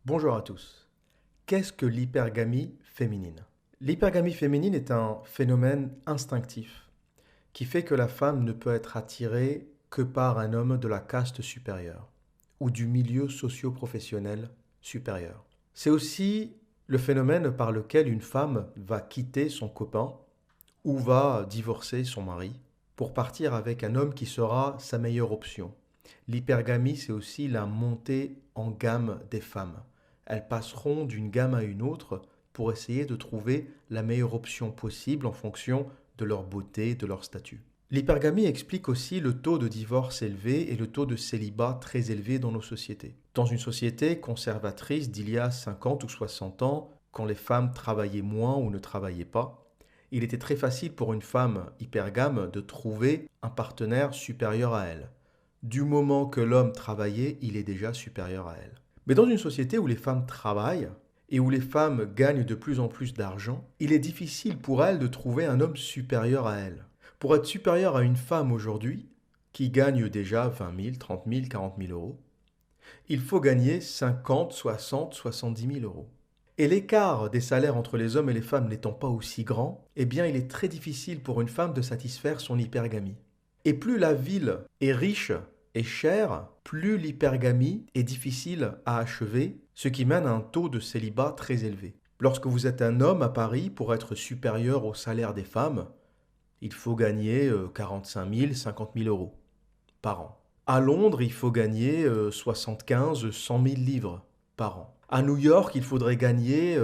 Bonjour à tous. Qu'est-ce que l'hypergamie féminine? L'hypergamie féminine est un phénomène instinctif qui fait que la femme ne peut être attirée que par un homme de la caste supérieure ou du milieu socio-professionnel supérieur. C'est aussi le phénomène par lequel une femme va quitter son copain ou va divorcer son mari pour partir avec un homme qui sera sa meilleure option. L'hypergamie, c'est aussi la montée en gamme des femmes. Elles passeront d'une gamme à une autre pour essayer de trouver la meilleure option possible en fonction de leur beauté, de leur statut. L'hypergamie explique aussi le taux de divorce élevé et le taux de célibat très élevé dans nos sociétés. Dans une société conservatrice d'il y a 50 ou 60 ans, quand les femmes travaillaient moins ou ne travaillaient pas, il était très facile pour une femme hypergame de trouver un partenaire supérieur à elle. Du moment que l'homme travaillait, il est déjà supérieur à elle. Mais dans une société où les femmes travaillent et où les femmes gagnent de plus en plus d'argent, il est difficile pour elles de trouver un homme supérieur à elles. Pour être supérieur à une femme aujourd'hui, qui gagne déjà 20 000, 30 000, 40 000 euros, il faut gagner 50, 60, 70 000 euros. Et l'écart des salaires entre les hommes et les femmes n'étant pas aussi grand, eh bien il est très difficile pour une femme de satisfaire son hypergamie. Et plus la ville est riche et chère, plus l'hypergamie est difficile à achever, ce qui mène à un taux de célibat très élevé. Lorsque vous êtes un homme à Paris, pour être supérieur au salaire des femmes, il faut gagner 45 000, 50 000 euros par an. À Londres, il faut gagner 75, 100 000 livres par an. À New York, il faudrait gagner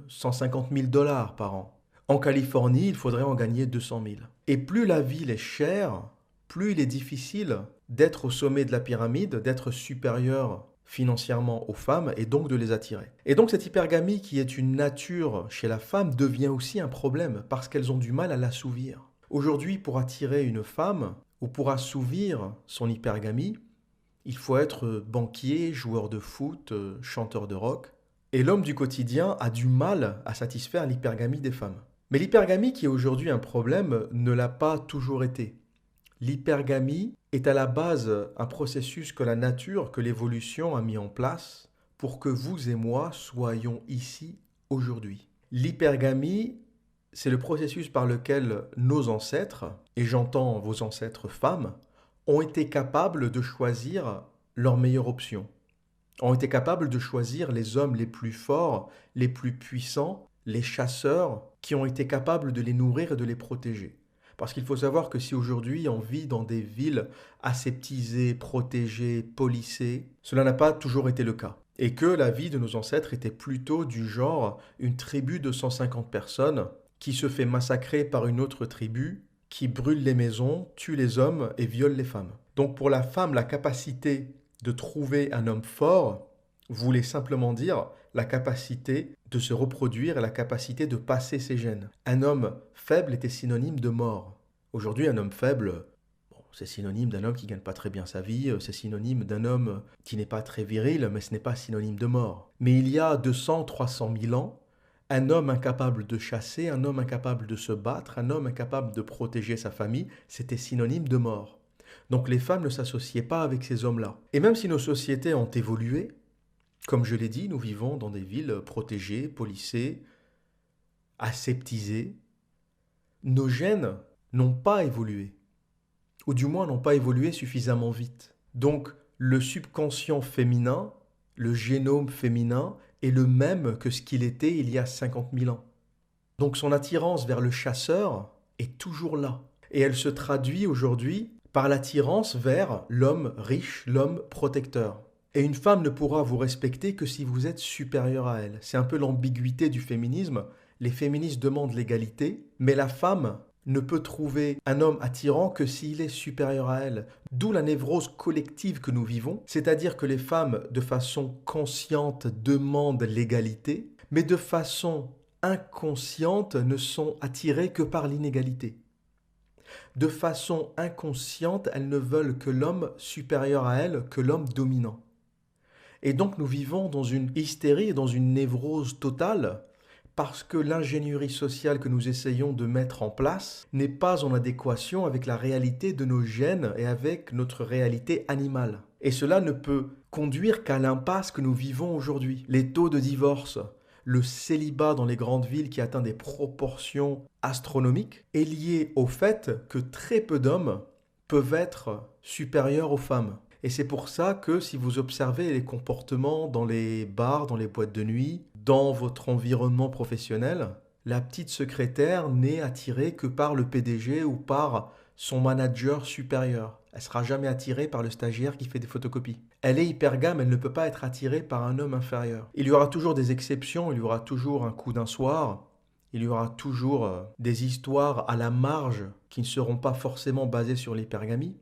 150 000 dollars par an. En Californie, il faudrait en gagner 200 000. Et plus la ville est chère, plus il est difficile d'être au sommet de la pyramide, d'être supérieur financièrement aux femmes et donc de les attirer. Et donc cette hypergamie qui est une nature chez la femme devient aussi un problème parce qu'elles ont du mal à l'assouvir. Aujourd'hui, pour attirer une femme ou pour assouvir son hypergamie, il faut être banquier, joueur de foot, chanteur de rock. Et l'homme du quotidien a du mal à satisfaire l'hypergamie des femmes. Mais l'hypergamie qui est aujourd'hui un problème ne l'a pas toujours été. L'hypergamie est à la base un processus que la nature, que l'évolution a mis en place pour que vous et moi soyons ici aujourd'hui. L'hypergamie, c'est le processus par lequel nos ancêtres, et j'entends vos ancêtres femmes, ont été capables de choisir leur meilleure option, ont été capables de choisir les hommes les plus forts, les plus puissants, les chasseurs, qui ont été capables de les nourrir et de les protéger. Parce qu'il faut savoir que si aujourd'hui on vit dans des villes aseptisées, protégées, policées, cela n'a pas toujours été le cas. Et que la vie de nos ancêtres était plutôt du genre une tribu de 150 personnes qui se fait massacrer par une autre tribu, qui brûle les maisons, tue les hommes et viole les femmes. Donc pour la femme, la capacité de trouver un homme fort voulait simplement dire la capacité de se reproduire et la capacité de passer ses gènes. Un homme faible était synonyme de mort. Aujourd'hui, un homme faible, bon, c'est synonyme d'un homme qui ne gagne pas très bien sa vie, c'est synonyme d'un homme qui n'est pas très viril, mais ce n'est pas synonyme de mort. Mais il y a 200, 300 000 ans, un homme incapable de chasser, un homme incapable de se battre, un homme incapable de protéger sa famille, c'était synonyme de mort. Donc les femmes ne s'associaient pas avec ces hommes-là. Et même si nos sociétés ont évolué, comme je l'ai dit, nous vivons dans des villes protégées, policées, aseptisées. Nos gènes n'ont pas évolué, ou du moins n'ont pas évolué suffisamment vite. Donc le subconscient féminin, le génome féminin, est le même que ce qu'il était il y a 50 000 ans. Donc son attirance vers le chasseur est toujours là. Et elle se traduit aujourd'hui par l'attirance vers l'homme riche, l'homme protecteur. Et une femme ne pourra vous respecter que si vous êtes supérieur à elle. C'est un peu l'ambiguïté du féminisme. Les féministes demandent l'égalité, mais la femme ne peut trouver un homme attirant que s'il est supérieur à elle. D'où la névrose collective que nous vivons, c'est-à-dire que les femmes, de façon consciente, demandent l'égalité, mais de façon inconsciente, ne sont attirées que par l'inégalité. De façon inconsciente, elles ne veulent que l'homme supérieur à elles, que l'homme dominant. Et donc nous vivons dans une hystérie, dans une névrose totale, parce que l'ingénierie sociale que nous essayons de mettre en place n'est pas en adéquation avec la réalité de nos gènes et avec notre réalité animale. Et cela ne peut conduire qu'à l'impasse que nous vivons aujourd'hui. Les taux de divorce, le célibat dans les grandes villes qui atteint des proportions astronomiques est lié au fait que très peu d'hommes peuvent être supérieurs aux femmes. Et c'est pour ça que si vous observez les comportements dans les bars, dans les boîtes de nuit, dans votre environnement professionnel, la petite secrétaire n'est attirée que par le PDG ou par son manager supérieur. Elle ne sera jamais attirée par le stagiaire qui fait des photocopies. Elle est hypergame, elle ne peut pas être attirée par un homme inférieur. Il y aura toujours des exceptions, il y aura toujours un coup d'un soir, il y aura toujours des histoires à la marge qui ne seront pas forcément basées sur l'hypergamie.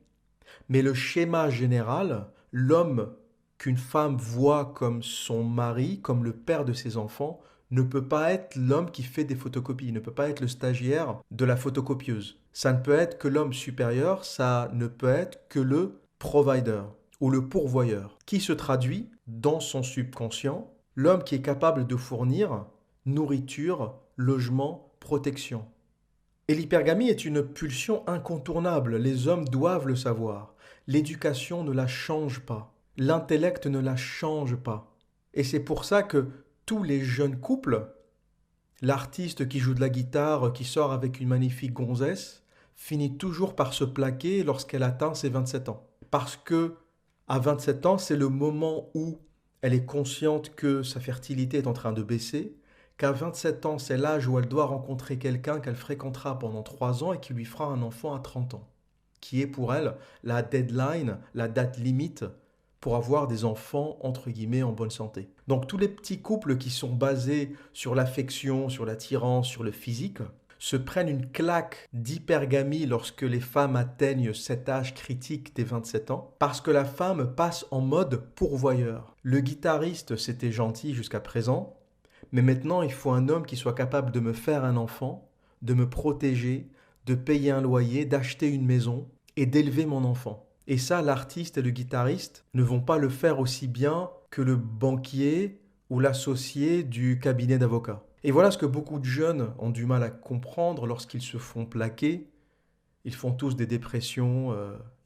Mais le schéma général, l'homme qu'une femme voit comme son mari, comme le père de ses enfants, ne peut pas être l'homme qui fait des photocopies, ne peut pas être le stagiaire de la photocopieuse. Ça ne peut être que l'homme supérieur, ça ne peut être que le provider ou le pourvoyeur, qui se traduit dans son subconscient, l'homme qui est capable de fournir nourriture, logement, protection. Et l'hypergamie est une pulsion incontournable, les hommes doivent le savoir. L'éducation ne la change pas, l'intellect ne la change pas. Et c'est pour ça que tous les jeunes couples, l'artiste qui joue de la guitare, qui sort avec une magnifique gonzesse, finit toujours par se plaquer lorsqu'elle atteint ses 27 ans. Parce que à 27 ans, c'est le moment où elle est consciente que sa fertilité est en train de baisser, qu'à 27 ans, c'est l'âge où elle doit rencontrer quelqu'un qu'elle fréquentera pendant 3 ans et qui lui fera un enfant à 30 ans, qui est pour elle la deadline, la date limite pour avoir des enfants, entre guillemets, en bonne santé. Donc tous les petits couples qui sont basés sur l'affection, sur l'attirance, sur le physique, se prennent une claque d'hypergamie lorsque les femmes atteignent cet âge critique des 27 ans, parce que la femme passe en mode pourvoyeur. Le guitariste, c'était gentil jusqu'à présent, mais maintenant il faut un homme qui soit capable de me faire un enfant, de me protéger, de payer un loyer, d'acheter une maison et d'élever mon enfant. Et ça, l'artiste et le guitariste ne vont pas le faire aussi bien que le banquier ou l'associé du cabinet d'avocat. Et voilà ce que beaucoup de jeunes ont du mal à comprendre lorsqu'ils se font plaquer. Ils font tous des dépressions,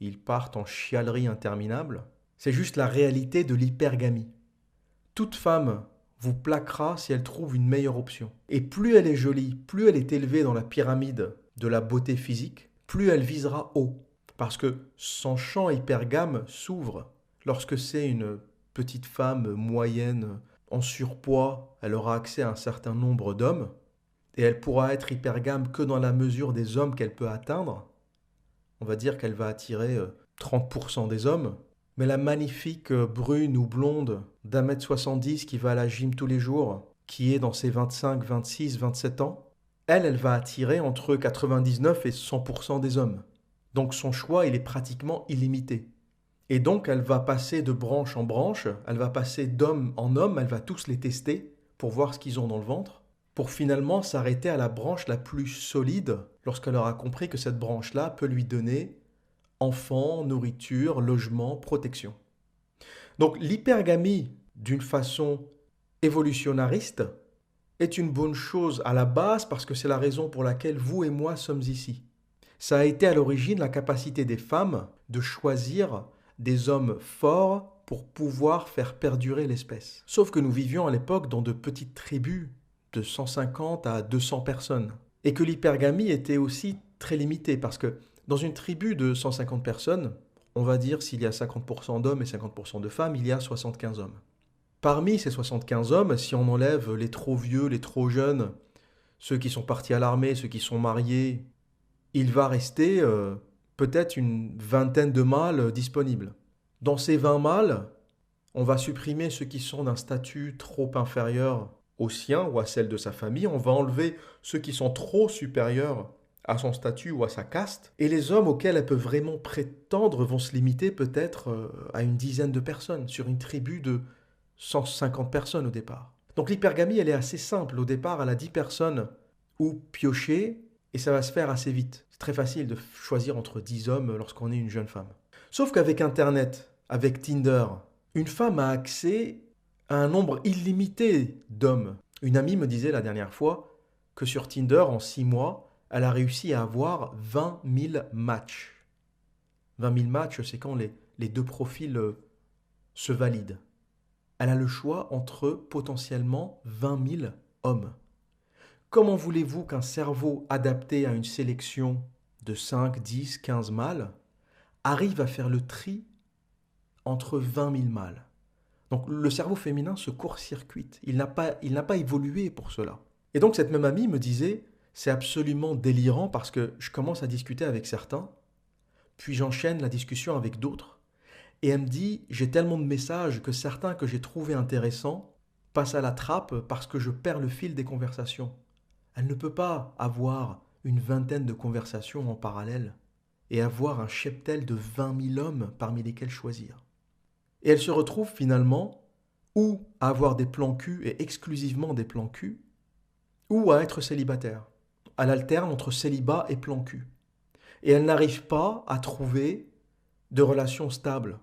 ils partent en chialerie interminable. C'est juste la réalité de l'hypergamie. Toute femme vous plaquera si elle trouve une meilleure option. Et plus elle est jolie, plus elle est élevée dans la pyramide de la beauté physique, plus elle visera haut. Parce que son champ hypergame s'ouvre. Lorsque c'est une petite femme moyenne en surpoids, elle aura accès à un certain nombre d'hommes et elle pourra être hypergame que dans la mesure des hommes qu'elle peut atteindre. On va dire qu'elle va attirer 30% des hommes. Mais la magnifique brune ou blonde d'1,70 m qui va à la gym tous les jours, qui est dans ses 25, 26, 27 ans, elle va attirer entre 99 et 100% des hommes. Donc son choix, il est pratiquement illimité. Et donc elle va passer de branche en branche, elle va passer d'homme en homme, elle va tous les tester pour voir ce qu'ils ont dans le ventre, pour finalement s'arrêter à la branche la plus solide lorsqu'elle aura compris que cette branche-là peut lui donner enfants, nourriture, logement, protection. Donc l'hypergamie, d'une façon évolutionnariste, est une bonne chose à la base parce que c'est la raison pour laquelle vous et moi sommes ici. Ça a été à l'origine la capacité des femmes de choisir des hommes forts pour pouvoir faire perdurer l'espèce. Sauf que nous vivions à l'époque dans de petites tribus de 150 à 200 personnes. Et que l'hypergamie était aussi très limitée parce que dans une tribu de 150 personnes, on va dire s'il y a 50% d'hommes et 50% de femmes, il y a 75 hommes. Parmi ces 75 hommes, si on enlève les trop vieux, les trop jeunes, ceux qui sont partis à l'armée, ceux qui sont mariés, il va rester peut-être une vingtaine de mâles disponibles. Dans ces 20 mâles, on va supprimer ceux qui sont d'un statut trop inférieur au sien ou à celle de sa famille, on va enlever ceux qui sont trop supérieurs à son statut ou à sa caste, et les hommes auxquels elle peut vraiment prétendre vont se limiter peut-être à une dizaine de personnes, sur une tribu de 150 personnes au départ. Donc l'hypergamie, elle est assez simple. Au départ, elle a 10 personnes où piocher, et ça va se faire assez vite. C'est très facile de choisir entre 10 hommes lorsqu'on est une jeune femme. Sauf qu'avec Internet, avec Tinder, une femme a accès à un nombre illimité d'hommes. Une amie me disait la dernière fois que sur Tinder, en 6 mois, elle a réussi à avoir 20 000 matchs. 20 000 matchs, c'est quand les deux profils se valide. Elle a le choix entre potentiellement 20 000 hommes. Comment voulez-vous qu'un cerveau adapté à une sélection de 5, 10, 15 mâles arrive à faire le tri entre 20 000 mâles? Donc le cerveau féminin se court-circuite. Il n'a pas évolué pour cela. Et donc cette même amie me disait, c'est absolument délirant parce que je commence à discuter avec certains, puis j'enchaîne la discussion avec d'autres. Et elle me dit, j'ai tellement de messages que certains que j'ai trouvés intéressants passent à la trappe parce que je perds le fil des conversations. Elle ne peut pas avoir une vingtaine de conversations en parallèle et avoir un cheptel de 20 000 hommes parmi lesquels choisir. Et elle se retrouve finalement ou à avoir des plans cul et exclusivement des plans cul, ou à être célibataire. Elle alterne entre célibat et plan cul. Et elle n'arrive pas à trouver de relations stables.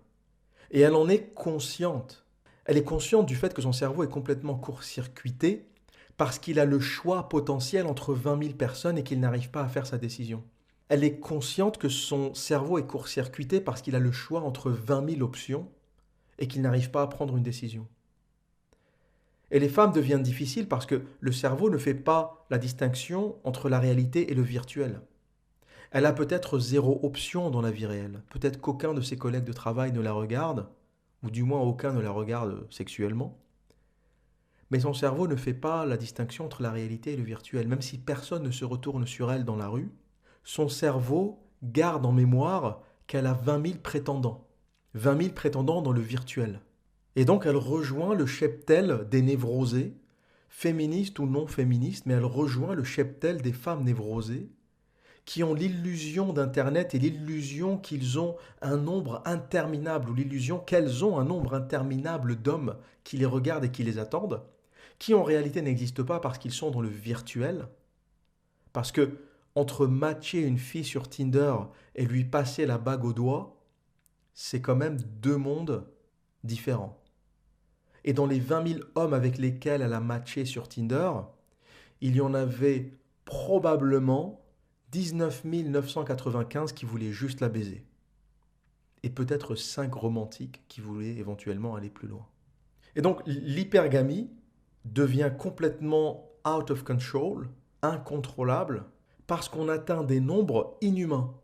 Et elle en est consciente. Elle est consciente du fait que son cerveau est complètement court-circuité parce qu'il a le choix potentiel entre 20 000 personnes et qu'il n'arrive pas à faire sa décision. Elle est consciente que son cerveau est court-circuité parce qu'il a le choix entre 20 000 options et qu'il n'arrive pas à prendre une décision. Et les femmes deviennent difficiles parce que le cerveau ne fait pas la distinction entre la réalité et le virtuel. Elle a peut-être zéro option dans la vie réelle. Peut-être qu'aucun de ses collègues de travail ne la regarde, ou du moins aucun ne la regarde sexuellement. Mais son cerveau ne fait pas la distinction entre la réalité et le virtuel. Même si personne ne se retourne sur elle dans la rue, son cerveau garde en mémoire qu'elle a 20 000 prétendants. 20 000 prétendants dans le virtuel. Et donc elle rejoint le cheptel des névrosés, féministes ou non féministes, mais elle rejoint le cheptel des femmes névrosées qui ont l'illusion d'Internet et l'illusion qu'ils ont un nombre interminable, ou l'illusion qu'elles ont un nombre interminable d'hommes qui les regardent et qui les attendent, qui en réalité n'existent pas parce qu'ils sont dans le virtuel, parce que entre matcher une fille sur Tinder et lui passer la bague au doigt, c'est quand même deux mondes différents. Et dans les 20 000 hommes avec lesquels elle a matché sur Tinder, il y en avait probablement 19 995 qui voulaient juste la baiser. Et peut-être 5 romantiques qui voulaient éventuellement aller plus loin. Et donc l'hypergamie devient complètement out of control, incontrôlable, parce qu'on atteint des nombres inhumains.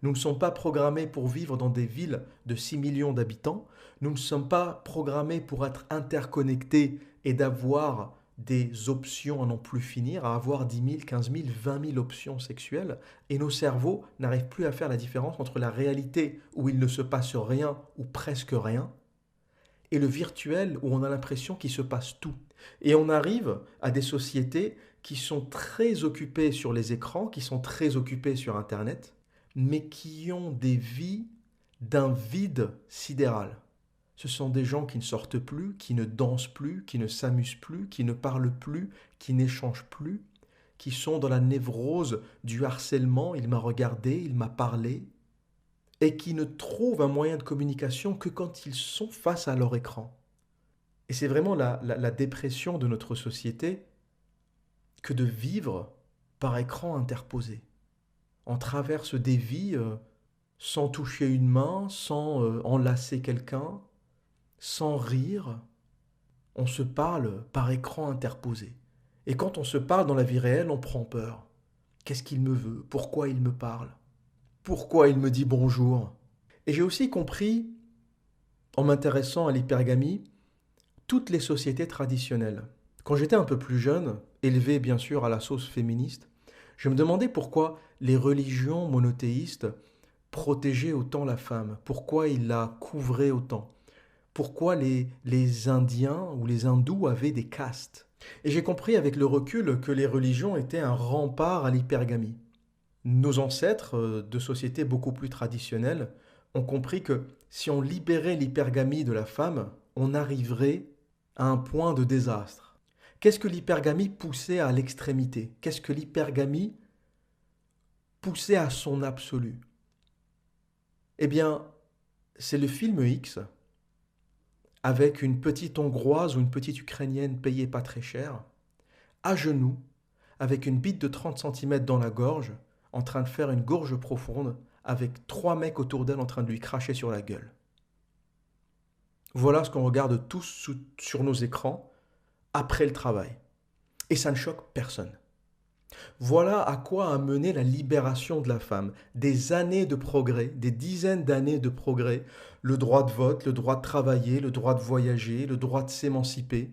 Nous ne sommes pas programmés pour vivre dans des villes de 6 millions d'habitants. Nous ne sommes pas programmés pour être interconnectés et d'avoir des options à n'en plus finir, à avoir 10 000, 15 000, 20 000 options sexuelles. Et nos cerveaux n'arrivent plus à faire la différence entre la réalité où il ne se passe rien ou presque rien et le virtuel où on a l'impression qu'il se passe tout. Et on arrive à des sociétés qui sont très occupées sur les écrans, qui sont très occupées sur Internet, mais qui ont des vies d'un vide sidéral. Ce sont des gens qui ne sortent plus, qui ne dansent plus, qui ne s'amusent plus, qui ne parlent plus, qui n'échangent plus, qui sont dans la névrose du harcèlement, il m'a regardé, il m'a parlé, et qui ne trouvent un moyen de communication que quand ils sont face à leur écran. Et c'est vraiment la dépression de notre société que de vivre par écran interposé. On traverse des vies sans toucher une main, sans enlacer quelqu'un, sans rire. On se parle par écran interposé. Et quand on se parle dans la vie réelle, on prend peur. Qu'est-ce qu'il me veut? Pourquoi il me parle? Pourquoi il me dit bonjour? Et j'ai aussi compris, en m'intéressant à l'hypergamie, toutes les sociétés traditionnelles. Quand j'étais un peu plus jeune, élevé bien sûr à la sauce féministe, je me demandais pourquoi les religions monothéistes protégeaient autant la femme, pourquoi ils la couvraient autant, pourquoi les Indiens ou les hindous avaient des castes. Et j'ai compris avec le recul que les religions étaient un rempart à l'hypergamie. Nos ancêtres, de sociétés beaucoup plus traditionnelles, ont compris que si on libérait l'hypergamie de la femme, on arriverait à un point de désastre. Qu'est-ce que l'hypergamie poussait à l'extrémité? Qu'est-ce que l'hypergamie poussait à son absolu? Eh bien, c'est le film X, avec une petite Hongroise ou une petite Ukrainienne payée pas très cher, à genoux, avec une bite de 30 centimètres dans la gorge, en train de faire une gorge profonde, avec 3 mecs autour d'elle en train de lui cracher sur la gueule. Voilà ce qu'on regarde tous sur nos écrans après le travail. Et ça ne choque personne. Voilà à quoi a mené la libération de la femme. Des années de progrès, des dizaines d'années de progrès, le droit de vote, le droit de travailler, le droit de voyager, le droit de s'émanciper.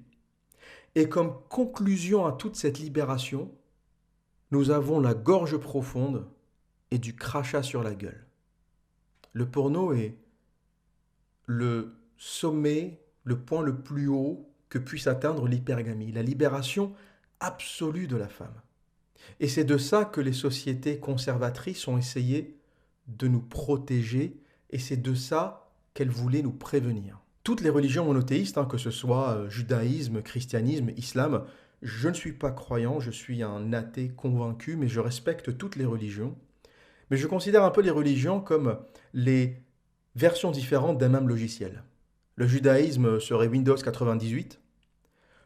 Et comme conclusion à toute cette libération, nous avons la gorge profonde et du crachat sur la gueule. Le porno est le sommet, le point le plus haut que puisse atteindre l'hypergamie, la libération absolue de la femme. Et c'est de ça que les sociétés conservatrices ont essayé de nous protéger, et c'est de ça qu'elles voulaient nous prévenir. Toutes les religions monothéistes, que ce soit judaïsme, christianisme, islam, je ne suis pas croyant, je suis un athée convaincu, mais je respecte toutes les religions. Mais je considère un peu les religions comme les versions différentes d'un même logiciel. Le judaïsme serait Windows 98,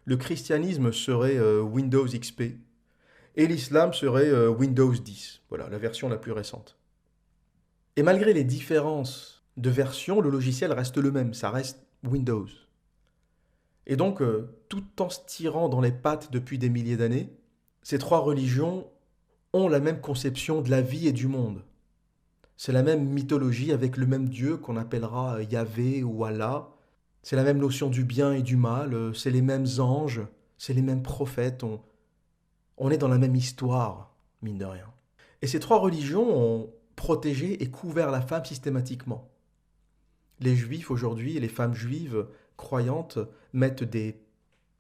le christianisme serait Windows XP, et l'islam serait Windows 10, voilà, la version la plus récente. Et malgré les différences de version, le logiciel reste le même, ça reste Windows. Et donc, tout en se tirant dans les pattes depuis des milliers d'années, ces trois religions ont la même conception de la vie et du monde. C'est la même mythologie avec le même Dieu qu'on appellera Yahvé ou Allah. C'est la même notion du bien et du mal, c'est les mêmes anges, c'est les mêmes prophètes. On est dans la même histoire, mine de rien. Et ces trois religions ont protégé et couvert la femme systématiquement. Les juifs aujourd'hui et les femmes juives croyantes mettent des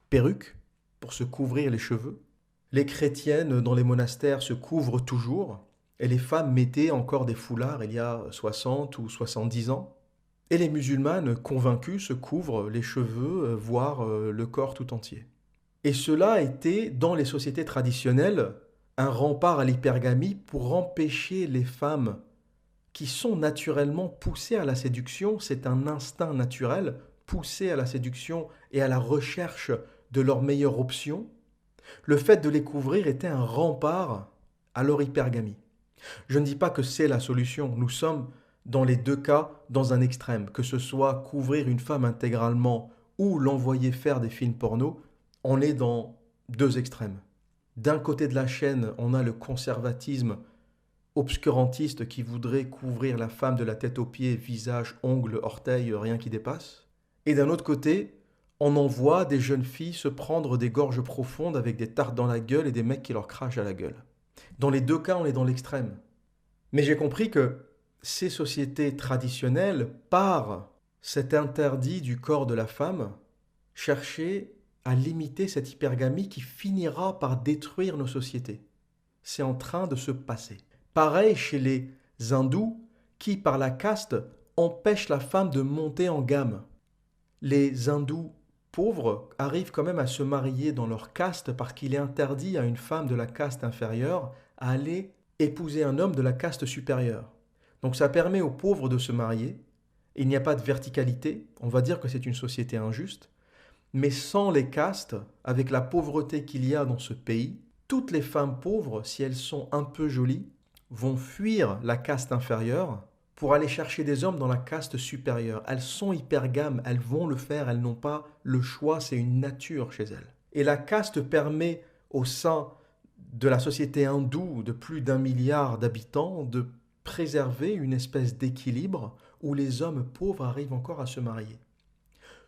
perruques pour se couvrir les cheveux. Les chrétiennes dans les monastères se couvrent toujours. Et les femmes mettaient encore des foulards il y a 60 ou 70 ans. Et les musulmanes convaincus se couvrent les cheveux, voire le corps tout entier. Et cela était, dans les sociétés traditionnelles, un rempart à l'hypergamie pour empêcher les femmes qui sont naturellement poussées à la séduction, c'est un instinct naturel, poussées à la séduction et à la recherche de leur meilleure option. Le fait de les couvrir était un rempart à leur hypergamie. Je ne dis pas que c'est la solution, nous sommes dans les deux cas dans un extrême, que ce soit couvrir une femme intégralement ou l'envoyer faire des films porno, on est dans deux extrêmes. D'un côté de la chaîne, on a le conservatisme obscurantiste qui voudrait couvrir la femme de la tête aux pieds, visage, ongles, orteils, rien qui dépasse. Et d'un autre côté, on envoie des jeunes filles se prendre des gorges profondes avec des tartes dans la gueule et des mecs qui leur crachent à la gueule. Dans les deux cas, on est dans l'extrême. Mais j'ai compris que ces sociétés traditionnelles, par cet interdit du corps de la femme, cherchaient à limiter cette hypergamie qui finira par détruire nos sociétés. C'est en train de se passer. Pareil chez les hindous qui, par la caste, empêchent la femme de monter en gamme. Les hindous pauvres arrivent quand même à se marier dans leur caste parce qu'il est interdit à une femme de la caste inférieure à aller épouser un homme de la caste supérieure. Donc ça permet aux pauvres de se marier. Il n'y a pas de verticalité, on va dire que c'est une société injuste, mais sans les castes, avec la pauvreté qu'il y a dans ce pays, toutes les femmes pauvres, si elles sont un peu jolies, vont fuir la caste inférieure pour aller chercher des hommes dans la caste supérieure. Elles sont hypergames, elles vont le faire, elles n'ont pas le choix, c'est une nature chez elles. Et la caste permet au sein de la société hindoue de plus d'1 milliard d'habitants de préserver une espèce d'équilibre où les hommes pauvres arrivent encore à se marier.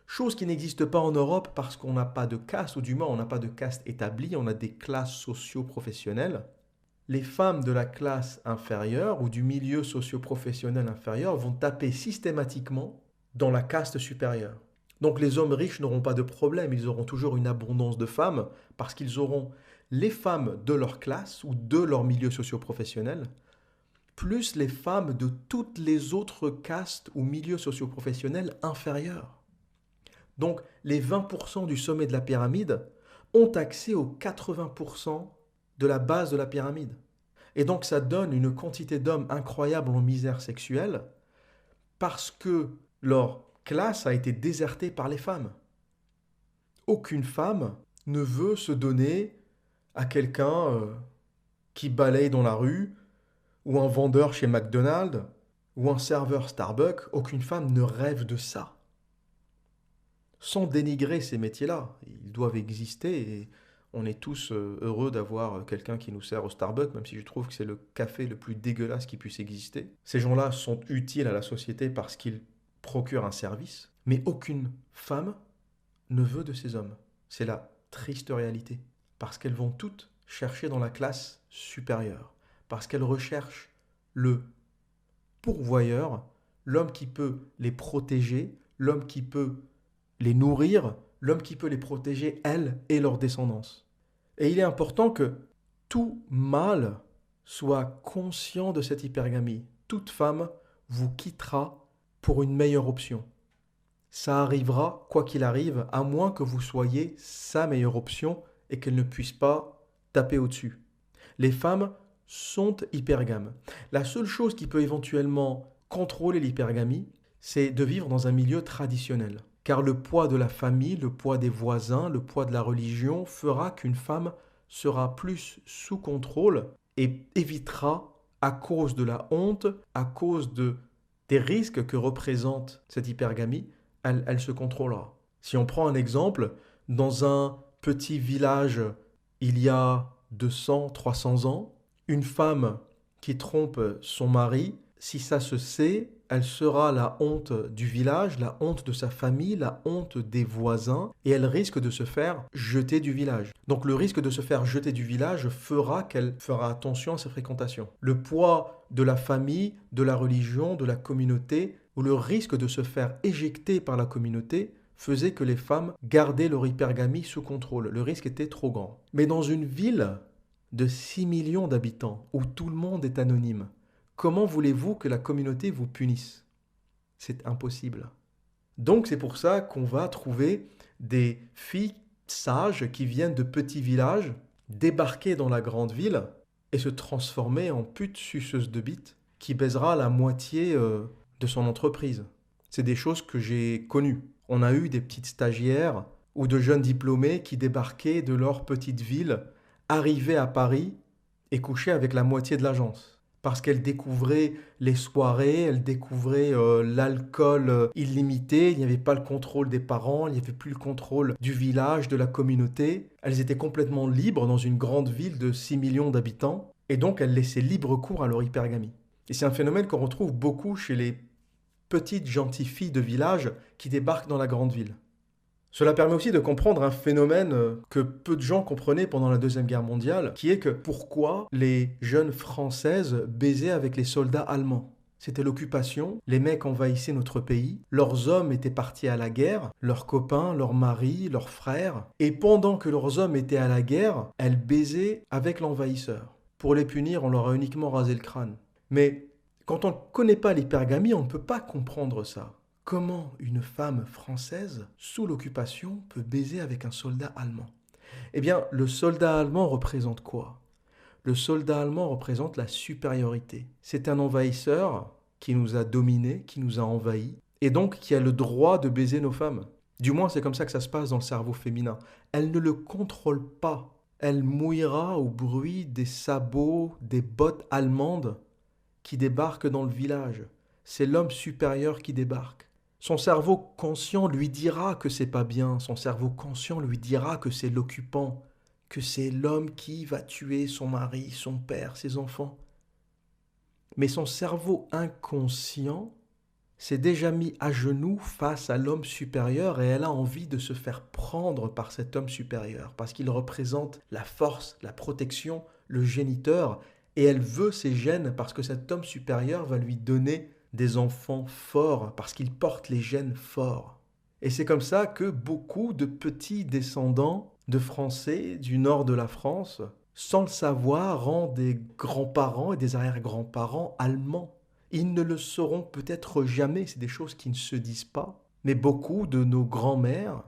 Chose qui n'existe pas en Europe parce qu'on n'a pas de caste, ou du moins on n'a pas de caste établie, on a des classes socio-professionnelles. Les femmes de la classe inférieure ou du milieu socio-professionnel inférieur vont taper systématiquement dans la caste supérieure. Donc les hommes riches n'auront pas de problème, ils auront toujours une abondance de femmes parce qu'ils auront les femmes de leur classe ou de leur milieu socio-professionnel, plus les femmes de toutes les autres castes ou milieux socio-professionnels inférieurs. Donc les 20% du sommet de la pyramide ont accès aux 80% de la base de la pyramide. Et donc ça donne une quantité d'hommes incroyable en misère sexuelle parce que leur classe a été désertée par les femmes. Aucune femme ne veut se donner à quelqu'un qui balaye dans la rue, ou un vendeur chez McDonald's, ou un serveur Starbucks. Aucune femme ne rêve de ça. sans dénigrer ces métiers-là. Ils doivent exister et on est tous heureux d'avoir quelqu'un qui nous sert au Starbucks, même si je trouve que c'est le café le plus dégueulasse qui puisse exister. Ces gens-là sont utiles à la société parce qu'ils procurent un service, mais aucune femme ne veut de ces hommes. C'est la triste réalité. Parce qu'elles vont toutes chercher dans la classe supérieure. Parce qu'elles recherchent le pourvoyeur, l'homme qui peut les protéger, l'homme qui peut les nourrir, l'homme qui peut les protéger, elles et leur descendance. Et il est important que tout mâle soit conscient de cette hypergamie. Toute femme vous quittera pour une meilleure option. Ça arrivera, quoi qu'il arrive, à moins que vous soyez sa meilleure option et qu'elle ne puisse pas taper au-dessus. Les femmes sont hypergames. La seule chose qui peut éventuellement contrôler l'hypergamie, c'est de vivre dans un milieu traditionnel. Car le poids de la famille, le poids des voisins, le poids de la religion fera qu'une femme sera plus sous contrôle et évitera, à cause de la honte, à cause des risques que représente cette hypergamie, elle se contrôlera. Si on prend un exemple, dans un petit village il y a 200, 300 ans, une femme qui trompe son mari, si ça se sait, elle sera la honte du village, la honte de sa famille, la honte des voisins, et elle risque de se faire jeter du village. Donc le risque de se faire jeter du village fera qu'elle fera attention à ses fréquentations. Le poids de la famille, de la religion, de la communauté, ou le risque de se faire éjecter par la communauté faisait que les femmes gardaient leur hypergamie sous contrôle. Le risque était trop grand. Mais dans une ville de 6 millions d'habitants, où tout le monde est anonyme, comment voulez-vous que la communauté vous punisse? C'est impossible. Donc c'est pour ça qu'on va trouver des filles sages qui viennent de petits villages, débarquer dans la grande ville et se transformer en pute suceuse de bite qui baisera la moitié de son entreprise. C'est des choses que j'ai connues. On a eu des petites stagiaires ou de jeunes diplômés qui débarquaient de leur petite ville, arrivaient à Paris et couchaient avec la moitié de l'agence. Parce qu'elles découvraient les soirées, elles découvraient l'alcool illimité, il n'y avait pas le contrôle des parents, il n'y avait plus le contrôle du village, de la communauté. Elles étaient complètement libres dans une grande ville de 6 millions d'habitants et donc elles laissaient libre cours à leur hypergamie. Et c'est un phénomène qu'on retrouve beaucoup chez les petites gentilles filles de village qui débarquent dans la grande ville. Cela permet aussi de comprendre un phénomène que peu de gens comprenaient pendant la Deuxième Guerre mondiale, qui est que pourquoi les jeunes françaises baisaient avec les soldats allemands. C'était l'occupation, les mecs envahissaient notre pays, leurs hommes étaient partis à la guerre, leurs copains, leurs maris, leurs frères, et pendant que leurs hommes étaient à la guerre, elles baisaient avec l'envahisseur. Pour les punir, on leur a uniquement rasé le crâne. Mais quand on ne connaît pas l'hypergamie, on ne peut pas comprendre ça. Comment une femme française, sous l'occupation, peut baiser avec un soldat allemand? Eh bien, le soldat allemand représente quoi? Le soldat allemand représente la supériorité. C'est un envahisseur qui nous a dominés, qui nous a envahis, et donc qui a le droit de baiser nos femmes. Du moins, c'est comme ça que ça se passe dans le cerveau féminin. Elle ne le contrôle pas. Elle mouillera au bruit des sabots, des bottes allemandes qui débarque dans le village. C'est l'homme supérieur qui débarque. Son cerveau conscient lui dira que c'est pas bien. Son cerveau conscient lui dira que c'est l'occupant, que c'est l'homme qui va tuer son mari, son père, ses enfants. Mais son cerveau inconscient s'est déjà mis à genoux face à l'homme supérieur et elle a envie de se faire prendre par cet homme supérieur parce qu'il représente la force, la protection, le géniteur. Et elle veut ces gènes parce que cet homme supérieur va lui donner des enfants forts, parce qu'il porte les gènes forts. Et c'est comme ça que beaucoup de petits descendants de Français du nord de la France, sans le savoir, ont des grands-parents et des arrière-grands-parents allemands. Ils ne le sauront peut-être jamais, c'est des choses qui ne se disent pas, mais beaucoup de nos grands-mères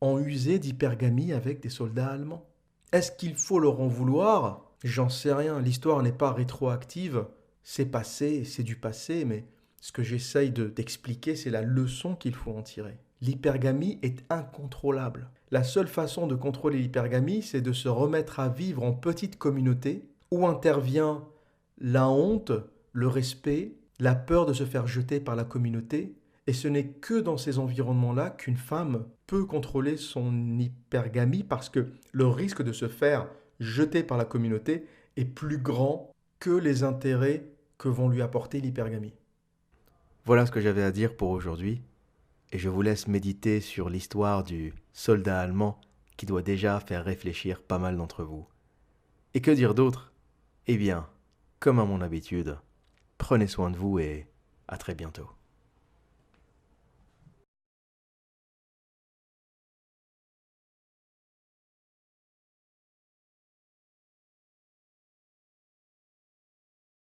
ont usé d'hypergamie avec des soldats allemands. Est-ce qu'il faut leur en vouloir ? J'en sais rien, l'histoire n'est pas rétroactive, c'est passé, c'est du passé, mais ce que j'essaye d'expliquer, c'est la leçon qu'il faut en tirer. L'hypergamie est incontrôlable. La seule façon de contrôler l'hypergamie, c'est de se remettre à vivre en petite communauté où intervient la honte, le respect, la peur de se faire jeter par la communauté Et ce n'est que dans ces environnements-là qu'une femme peut contrôler son hypergamie parce que le risque de se faire jeter par la communauté est plus grand que les intérêts que vont lui apporter l'hypergamie. Voilà ce que j'avais à dire pour aujourd'hui, et je vous laisse méditer sur l'histoire du soldat allemand qui doit déjà faire réfléchir pas mal d'entre vous. Et que dire d'autre? Eh bien, comme à mon habitude, prenez soin de vous et à très bientôt.